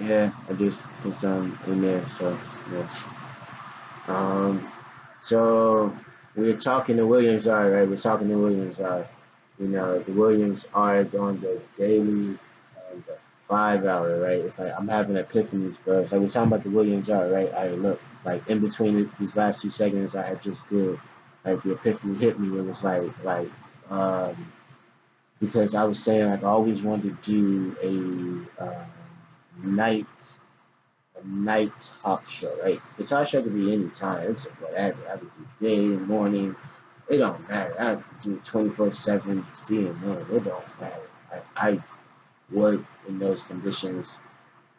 Yeah, I just put some in there. So yeah. Um, so we're talking to Williams R, right? We're talking to Williams R. You know, the Williams R on the daily, the 5 hour, right? It's like I'm having epiphanies, bro. It's like we're talking about the Williams R, right? I look like in between these last 2 seconds, I had just did like the epiphany hit me. It was um, because I was saying like I always wanted to do night a night talk show, right? The talk show could be any time. It's whatever. I could do day, morning. It don't matter. I could do 24/7 CNN. It don't matter. I work in those conditions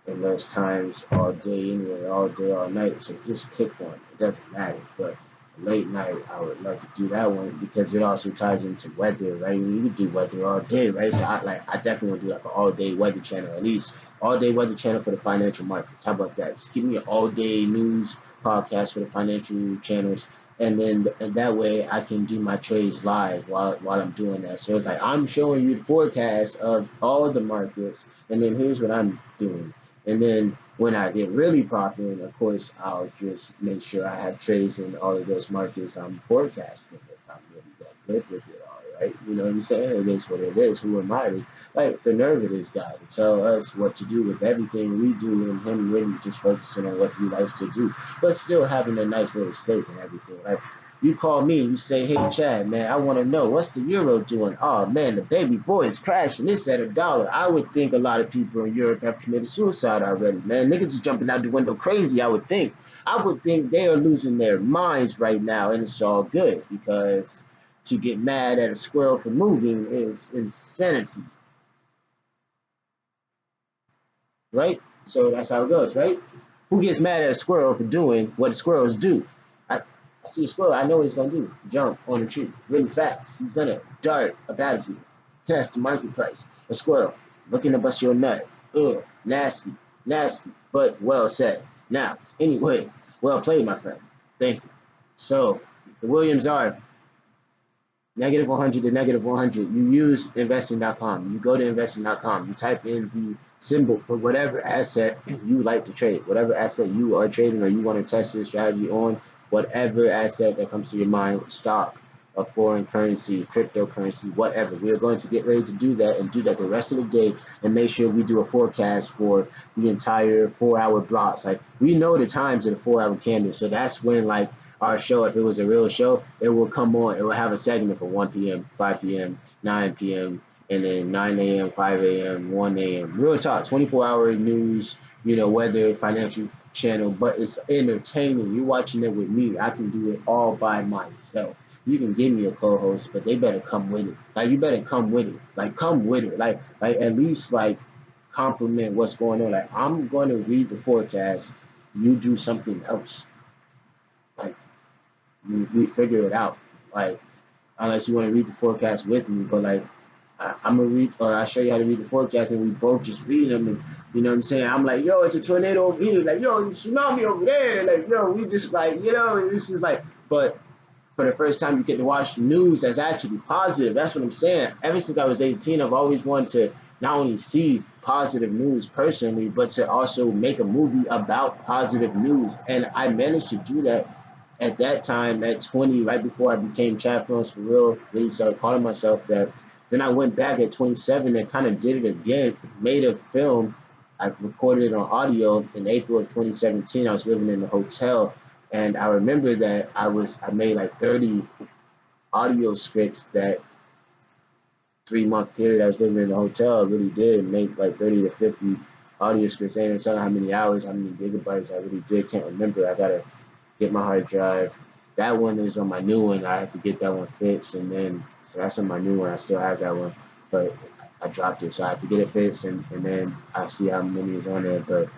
in those times all day anyway, all day, all night. So just pick one. It doesn't matter. But late night, I would love to do that one because it also ties into weather, right? You can do weather all day, right? So I definitely want to do like an all day weather channel, at least all day weather channel for the financial markets. How about that? Just give me an all day news podcast for the financial channels. And that way I can do my trades live while I'm doing that. So it's like I'm showing you the forecast of all the markets, and then here's what I'm doing. And then when I get really popping, of course, I'll just make sure I have trades in all of those markets I'm forecasting if I'm really that good with it all, right? You know what I'm saying? It is what it is. Who am I to, like, the nerve of this guy to tell us what to do with everything we do and him really just focusing on what he likes to do, but still having a nice little stake and everything. Like, you call me, you say, hey, Chad, man, I want to know what's the euro doing? Oh, man, the baby boy is crashing. It's at $1. I would think a lot of people in Europe have committed suicide already, man. Niggas is jumping out the window crazy, I would think. I would think they are losing their minds right now, and it's all good because to get mad at a squirrel for moving is insanity, right? So that's how it goes, right? Who gets mad at a squirrel for doing what squirrels do? I, I see a squirrel, I know what he's gonna do. Jump on a tree really fast. He's gonna dart a battlefield. Test the market price. A squirrel looking to bust your nut. Ugh, nasty, nasty, but well said. Now, anyway, well played, my friend. Thank you. So, the Williams are negative 100 to negative 100. You use investing.com. You go to investing.com. You type in the symbol for whatever asset you like to trade, whatever asset you are trading or you want to test your strategy on, whatever asset that comes to your mind, stock, a foreign currency, cryptocurrency, whatever. We are going to get ready to do that and do that the rest of the day and make sure we do a forecast for the entire 4 hour blocks. Like we know the times of the 4 hour candle. So that's when like our show, if it was a real show, it will come on. It will have a segment for 1 p.m., 5 p.m., 9 p.m., and then 9 a.m., 5 a.m., 1 a.m. Real talk, 24-hour news, weather, financial channel, but it's entertaining. You're watching it with me. I can do it all by myself. You can give me a co-host, but they better come with it. Like you better come with it. Like come with it. Like at least like compliment what's going on. Like I'm going to read the forecast. You do something else. Like we figure it out. Like unless you want to read the forecast with me, but like I'm gonna read or I'll show you how to read the forecast and we both just read them and you know what I'm saying? I'm like, yo, it's a tornado over here, like yo, it's a tsunami over there, like yo, we just like, this is like but for the first time you get to watch news that's actually positive. That's what I'm saying. Ever since I was 18, I've always wanted to not only see positive news personally, but to also make a movie about positive news. And I managed to do that at that time at 20, right before I became Chad Films for real, really started calling myself that. Then I went back at 27 and kind of did it again, made a film. I recorded it on audio in April of 2017. I was living in a hotel and I remember that I made like 30 audio scripts that 3 month period I was living in a hotel. I really did make like 30 to 50 audio scripts. I ain't telling how many hours, how many gigabytes I really did. Can't remember. I gotta get my hard drive. That one is on my new one. I have to get that one fixed, and then so that's on my new one. I still have that one, but I dropped it, so I have to get it fixed, and then I see how many is on there. But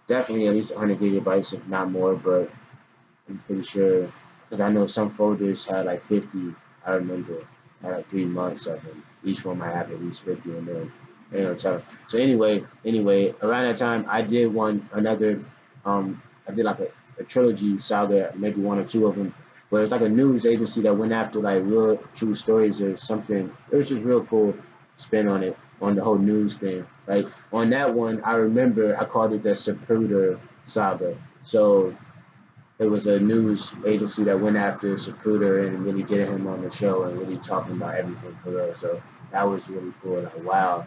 definitely at least 100 gigabytes, if not more. But I'm pretty sure because I know some folders had like 50. I remember I had like 3 months of them. Each one might have at least 50 in there. Tell. So anyway, around that time I did one another. I did like a trilogy saga, maybe one or two of them, where it's like a news agency that went after like real true stories or something. It was just real cool. spin on it, on the whole news thing, right? On that one, I remember I called it the Zapruder saga. So it was a news agency that went after Zapruder and really getting him on the show and really talking about everything for real. So that was really cool. Like, wow.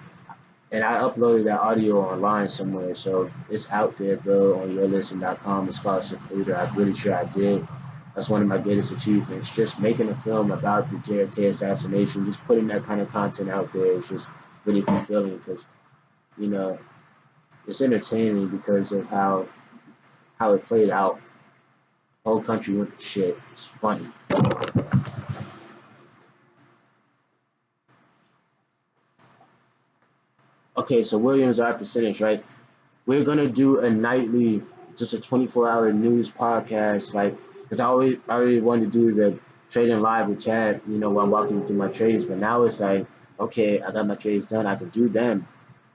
And I uploaded that audio online somewhere, so it's out there, bro, on yourlisten.com. It's called Zapruder. I'm really sure I did. That's one of my greatest achievements. Just making a film about the JFK assassination, just putting that kind of content out there is just really fulfilling because, you know, it's entertaining because of how it played out. The whole country went to shit. It's funny. Okay, so Williams our percentage, right? We're gonna do a nightly, just a 24-hour news podcast, like, because I already wanted to do the trading live with Chad, while I'm walking through my trades, but now it's like, okay, I got my trades done, I can do them,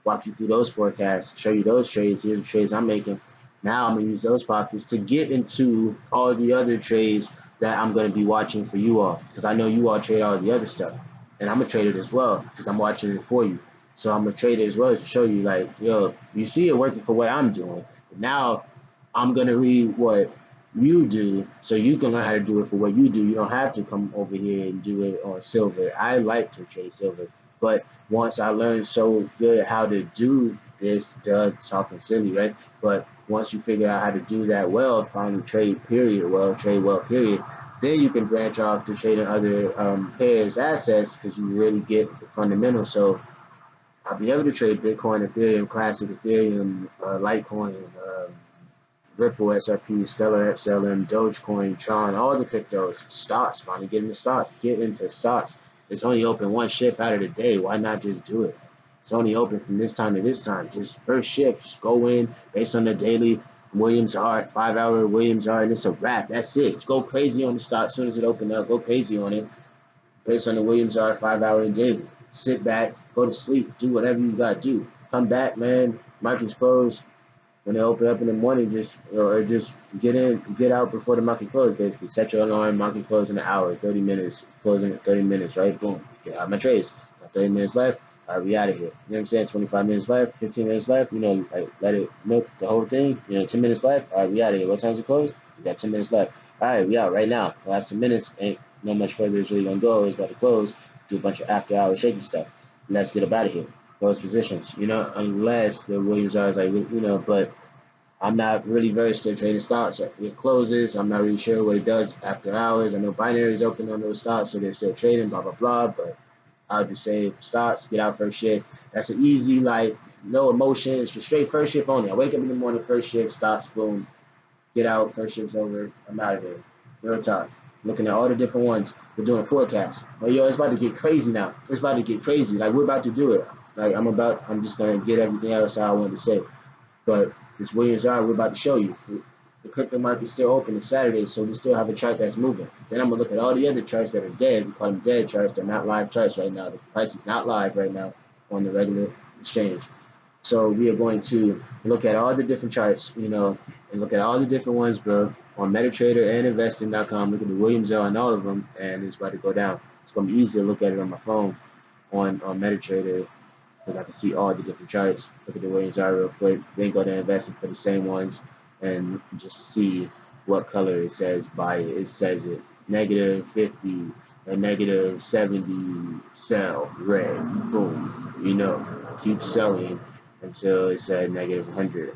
walk you through those forecasts, show you those trades, here's the trades I'm making. Now I'm gonna use those pockets to get into all the other trades that I'm gonna be watching for you all, because I know you all trade all the other stuff, and I'm gonna trade it as well, because I'm watching it for you. So I'm gonna trade it as well to show you, like, yo, you see it working for what I'm doing. But now I'm gonna read what you do, so you can learn how to do it for what you do. You don't have to come over here and do it on silver. I like to trade silver, but once I learned so good how to do this, talking silly, right? But once you figure out how to do that well, finally trade period well, trade well period, then you can branch off to trading other pairs assets because you really get the fundamentals. So I'll be able to trade Bitcoin, Ethereum, Classic Ethereum, Litecoin, Ripple, SRP, Stellar, XLM, Dogecoin, Tron, all the cryptos, stocks. Finally get into stocks. Get into stocks. It's only open one shift out of the day. Why not just do it? It's only open from this time to this time. Just first shift. Just go in based on the daily Williams R, 5 hour Williams R, and it's a wrap. That's it. Just go crazy on the stock as soon as it opened up. Go crazy on it based on the Williams R 5 hour daily. Sit back, go to sleep, do whatever you got to do. Come back, man. Market's closed. When they open up in the morning, just get in, get out before the market closes. Basically, set your alarm. Market close in an hour, 30 minutes. Closing at 30 minutes, right? Boom. Get out my trades. Got 30 minutes left. All right, we out of here. You know what I'm saying? 25 minutes left, 15 minutes left. Like let it milk the whole thing. 10 minutes left. All right, we out of here. What time's it close? We got 10 minutes left. All right, we out right now. The last 10 minutes ain't no much further. It's really gonna go. It's about to close. Do a bunch of after hour shaky stuff. Let's get up out of here. Those positions, unless the Williams are like, but I'm not really versed in trading stocks. It closes. I'm not really sure what it does after hours. I know binary is open on those stocks, so they're still trading, blah, blah, blah. But I'll just say stocks, get out first shift. That's an easy, like, no emotion. It's just straight first shift only. I wake up in the morning, first shift, stocks, boom, get out, first shift's over. I'm out of there. Real talk. Looking at all the different ones. We're doing forecasts. But yo, it's about to get crazy now. It's about to get crazy. Like, we're about to do it. Like, I'm just going to get everything else I wanted to say. But this Williams R, we're about to show you. The crypto market's still open. It's Saturday, so we still have a chart that's moving. Then I'm gonna look at all the other charts that are dead. We call them dead charts. They're not live charts right now. The price is not live right now on the regular exchange. So we are going to look at all the different charts, and look at all the different ones, bro, on MetaTrader and Investing.com. Look at the Williams R on all of them, and it's about to go down. It's gonna be easy to look at it on my phone on MetaTrader because I can see all the different charts. Look at the Williams R real quick. Then go to investing for the same ones and just see what color it says buy it. It says it -50 or -70 sell red. Boom. Keep selling until it said -100,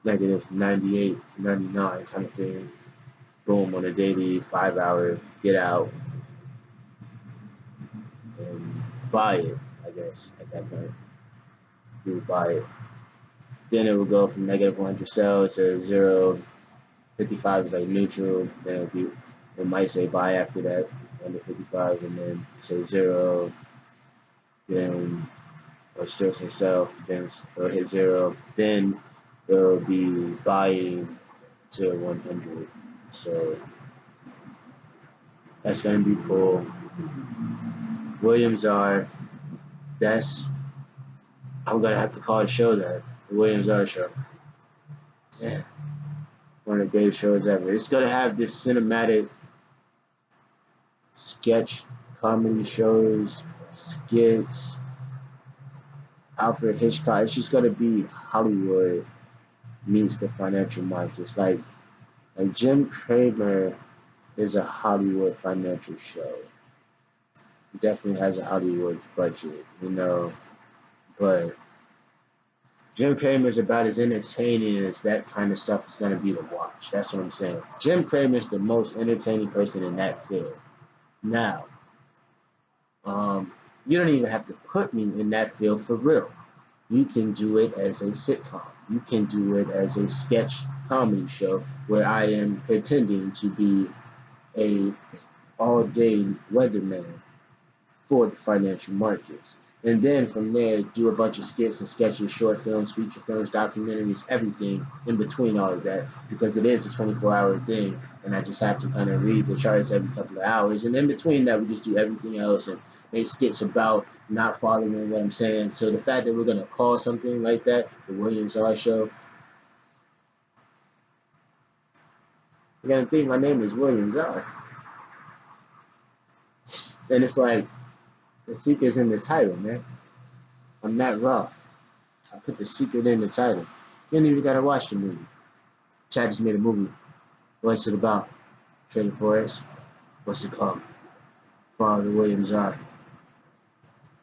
-98, 99 kind of thing. Boom, on a daily 5 hour, get out and buy it, I guess, at that point. You would buy it. Then it will go from -100 sell to 0.55 is like neutral. Then it might say buy after that under 55, and then say zero. Then or still say sell. Then it'll hit zero. Then it'll be buying to 100. So that's gonna be cool. Williams R. That's I'm gonna have to call the show that the Williams R show. Yeah. One of the greatest shows ever. It's gonna have this cinematic sketch comedy shows, skits, Alfred Hitchcock. It's just gonna be Hollywood meets the financial markets. Like Jim Cramer is a Hollywood financial show. It definitely has a Hollywood budget, but Jim Cramer is about as entertaining as that kind of stuff is gonna be to watch. That's what I'm saying. Jim Cramer is the most entertaining person in that field. Now, um, you don't even have to put me in that field for real. You can do it as a sitcom. You can do it as a sketch comedy show where I am pretending to be a all-day weatherman for the financial markets. And then from there, do a bunch of skits and sketches, short films, feature films, documentaries, everything in between all of that, because it is a 24-hour thing, and I just have to kind of read the charts every couple of hours. And in between that, we just do everything else and make skits about not following what I'm saying. So the fact that we're going to call something like that the Williams R Show, you're going to think my name is Williams R. And it's like, the secret's in the title, man. I'm not raw. I put the secret in the title. You don't even gotta watch the movie. Chad just made a movie. What's it about? Trading Forex? What's it called? Father Williams R.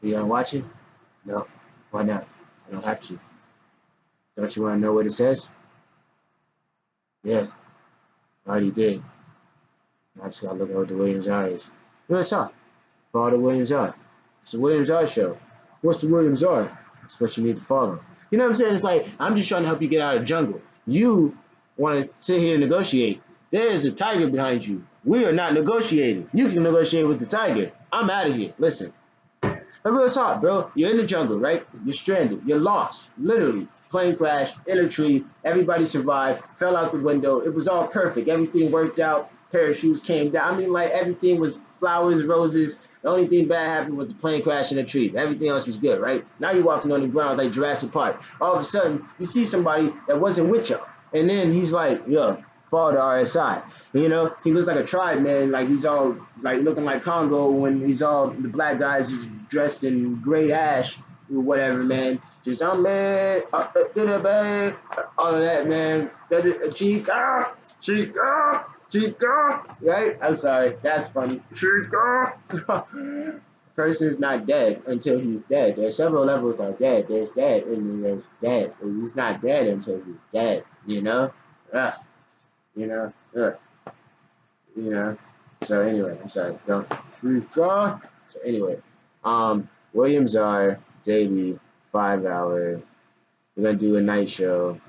You gonna watch it? No. Why not? I don't have to. Don't you wanna know what it says? Yeah, I already did. I just gotta look at what the Williams R is. Real talk. Father Williams R. It's the Williams R show. What's the Williams R? That's what you need to follow. You know what I'm saying? It's like, I'm just trying to help you get out of the jungle. You want to sit here and negotiate. There's a tiger behind you. We are not negotiating. You can negotiate with the tiger. I'm out of here. Listen. But real talk, bro. You're in the jungle, right? You're stranded. You're lost. Literally. Plane crash, in a tree. Everybody survived. Fell out the window. It was all perfect. Everything worked out. Parachutes came down. I mean, like, everything was flowers, roses. The only thing bad happened was the plane crash in a tree. Everything else was good, right? Now you're walking on the ground like Jurassic Park. All of a sudden, you see somebody that wasn't with y'all. And then he's like, yo, fall to RSI. He looks like a tribe, man. Like, he's all, like, looking like Congo when the black guys is dressed in gray ash or whatever, man. Just, I'm mad, all of that, man. Chica, Chica. Chica, right? I'm sorry, that's funny. Chica. Person's not dead until he's dead. There's several levels of dead. There's dead, and then there's dead. And he's not dead until he's dead. Ugh. You know, Ugh. you know. So anyway, I'm sorry. Don't. Chica. So anyway, Williams R daily 5 hour. We're gonna do a night show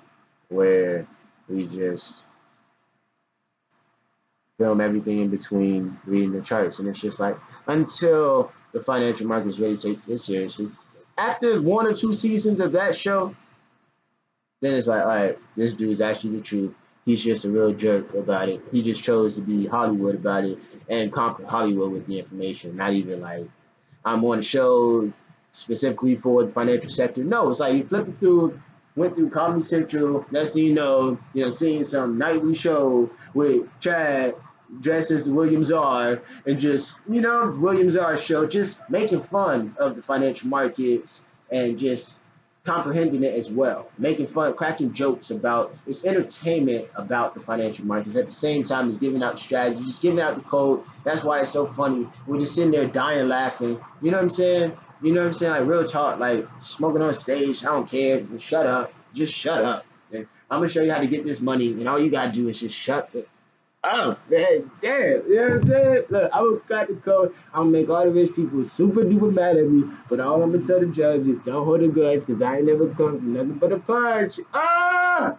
where we just film everything in between reading the charts. And it's just like, until the financial markets really take this seriously. After 1 or 2 seasons of that show, then it's like, all right, this dude's actually the truth. He's just a real jerk about it. He just chose to be Hollywood about it and conquer Hollywood with the information. Not even like, I'm on a show specifically for the financial sector. No, it's like you flip it through, went through Comedy Central. Next thing you know, seeing some nightly show with Chad dressed as the Williams R and just, Williams R show, just making fun of the financial markets and just comprehending it as well, making fun, cracking jokes about it's entertainment about the financial markets at the same time as giving out strategy, just giving out the code. That's why it's so funny. We're just sitting there dying laughing. You know what I'm saying? Like real talk, like smoking on stage. I don't care. Just shut up. Just shut up. And I'm gonna show you how to get this money, and all you gotta do is just shut up. Oh, man, damn. You know what I'm saying? Look, I will crack the code. I'm going to make all the rich people super duper mad at me. But all I'm going to tell the judge is don't hold a grudge because I ain't never come from nothing but a punch. Ah!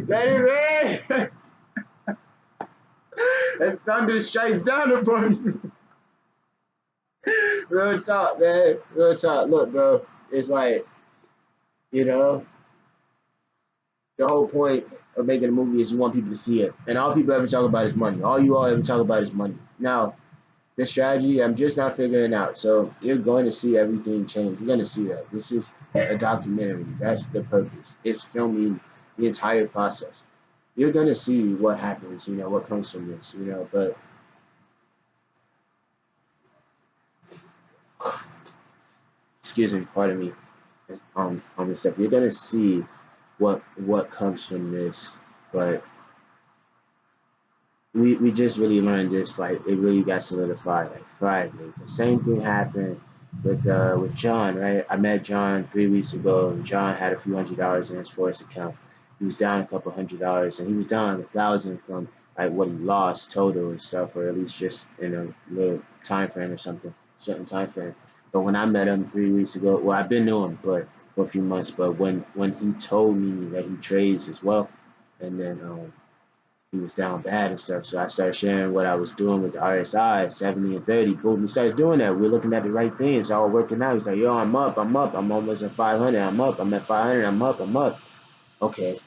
Let it rain. As thunder strikes down upon you. Real talk, man. Real talk. Look, bro. It's like, you know, the whole point of making a movie is you want people to see it. And all people ever talk about is money. All you all ever talk about is money. Now, the strategy, I'm just not figuring it out. So you're going to see everything change. You're going to see that. This is a documentary. That's the purpose. It's filming the entire process. You're going to see what happens, what comes from this, but excuse me, pardon me, on this stuff. You're gonna see what comes from this, but we just really learned this, like it really got solidified like Friday. The same thing happened with John, right? I met John 3 weeks ago, and John had a few $100s in his Forex account. He was down a couple $100s, and he was down like 1,000 from like what he lost total and stuff, or at least just in a little time frame or something, certain time frame. But when I met him 3 weeks ago, well, I've been knowing him, but for a few months. But when he told me that he trades as well, and then he was down bad and stuff. So I started sharing what I was doing with the RSI, 70 and 30. Boom, he starts doing that. We're looking at the right thing. It's all working out. He's like, yo, I'm up. I'm almost at 500. I'm up. I'm at 500. I'm up. Okay.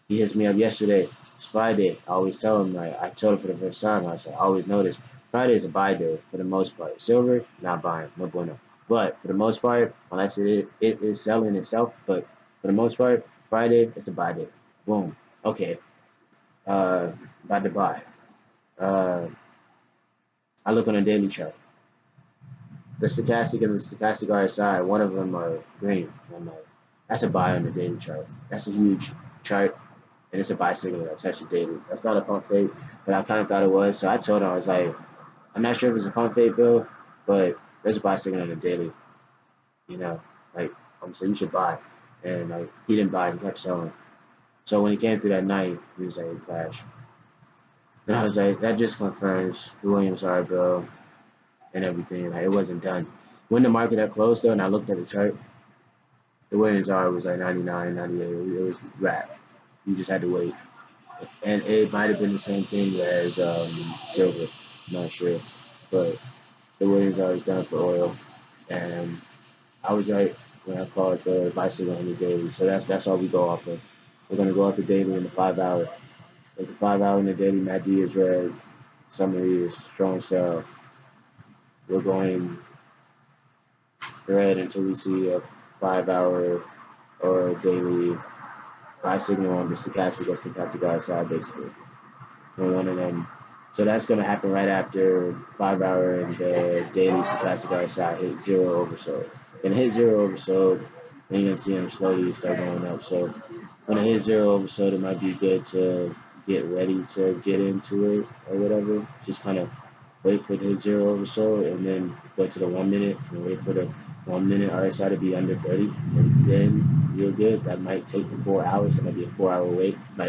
He hits me up yesterday. It's Friday. I always tell him, like, I told him for the first time, I said, I always notice Friday is a buy day for the most part. Silver, not buying. No bueno. But for the most part, unless it is selling itself, but for the most part, Friday is a buy day. Boom. Okay. About to buy. Uh, I look on a daily chart. The stochastic and the stochastic RSI, one of them are green. I'm like, that's a buy on the daily chart. That's a huge chart, and it's a buy signal that's actually daily. That's not a pump fake, but I kind of thought it was. So I told him, I was like, I'm not sure if it's a pump fake, Bill, but there's a buy signal on the daily. You know, like so you should buy. And like he didn't buy, he kept selling. So when he came through that night, he was like, crash. And I was like, that just confirms the Williams R, Bill, and everything. Like it wasn't done. When the market had closed though, and I looked at the chart, the Williams R was like 99, 98. It was wrap. You just had to wait. And it might have been the same thing as silver. Not sure, but the Williams R is done for oil, and I was right when I called the bicycle on the daily. So that's all we go off of. We're gonna go off the daily in the 5 hour. If the 5 hour in the daily MACD is red, summary is strong sell. We're going red until we see a 5 hour or daily buy signal on the stochastic or stochastic RSI, basically. On one of them. So that's going to happen right after 5 hour and the daily stochastic RSI hit zero oversold. Going to hit zero oversold, then you're going to see them slowly start going up. So when it hits zero oversold, it might be good to get ready to get into it or whatever. Just kind of wait for the zero oversold and then go to the 1 minute and wait for the 1 minute RSI to be under 30, and then you're good. That might take 4 hours. That might be a 4 hour wait. Like